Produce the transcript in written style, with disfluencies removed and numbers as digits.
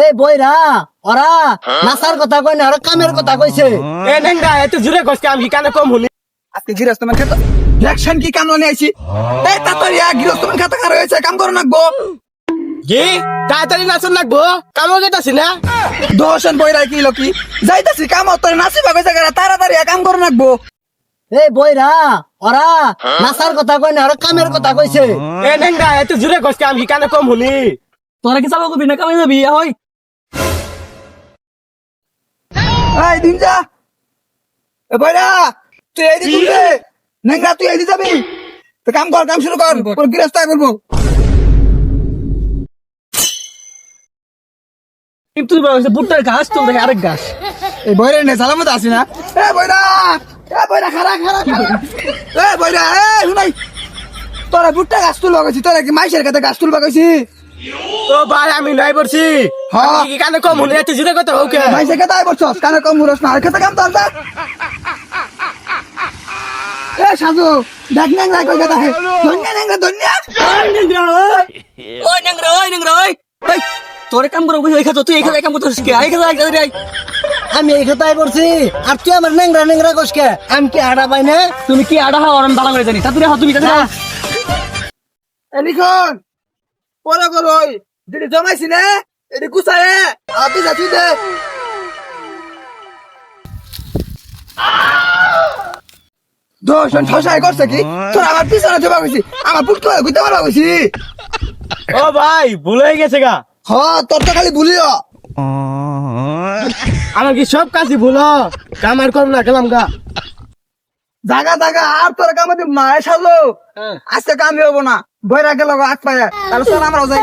এই বইরা ওরা নাসার কথা কয় না, ওরা কামের কথা কইছে। এ নেংরা এত জুরে কইছে আমি কি কানে কম শুনি। আজকে গৃহস্থ মান খাতা ইলেকশন কি কাম নিয়ে আইছি। এই তাতরিয়া গৃহস্থ মান খাতা খারাপ হয়েছে, কাম করো নাকবো। কি তাড়াতাড়ি নাচন লাগবো, কামও গেতাছি না। দোষণ বইরা কি লকি যাইতাছি কাম তোর নাচিবা কইছে তাড়াতাড়ি কাম করো নাকবো। এই বইরা ওরা নাসার কথা কয় না, ওরা কামের কথা কইছে। এ নেংরা এত জুরে কইছে আমি কি কানে কম শুনি। তোরা কি চালু করবি না কামে যাবি? হয় এই দিন যা এ বইরা তুই এই দিন দে নেংরা তুই এই দিন যাবি তো কাম কর, কাম শুরু কর, তোর গৃহস্থ করবো। তুই বলছিস বুট্টার ঘাস তুল দেখে আরেক ঘাস। এই বইরা নে সালামত আসি না। এ বইরা খারা খারা এ বইরা শুনাই তোরা বুট্টা গাছ তুলবা কইছি, তোরা কি মাইশের কাছে গাছ তুলবা কইছি? ও ভাই আমি নাই পড়ছি, হ্যাঁ। আমি কি কানে কম শুনি এত জুরে কথা হোকে। মাইশের কাছে আই বলছস কানে কম মুরস না, আর কাছে কাম তোর যা। এ সাজু দেখ নেংরা কই কথা হে ধন্যা নেংরা ধন্যা। ওই নেংরা ওই তোরে কাম করব ওই খাতো, তুই এই খাতে কাম করছিস কি? এই খাতে আই আমি এই খাতায় পড়ছি আর তুই আমার নেংরা নেংরা কইস কে? আমি কি আড়া পাই না? তুমি কি আড়া হও আমি ভালো করে জানি। তা তুমি তুমি জানা এ লিখন পরে কর ওই দিদি জমাইছি না এডি কুছায় আপনি যাচ্ছি দে। দোষণ ছসাই করছে কি তোর আমার পিছনে জমা কইছি, আমার পুট করে কইতে পারবা কইছি। ও ভাই ভুল হয়ে গেছে গা, হ তোর তো খালি ভুলিও। আমার কি সব কাজই ভুল, কাম আর করব না গেলাম গা। জাগা জাগা আর তোর কামে মায়ে সাজলো আজকে কামই হবো না, বইরা গেল হাত পায়ে তাহলে চল আমরাও যাই।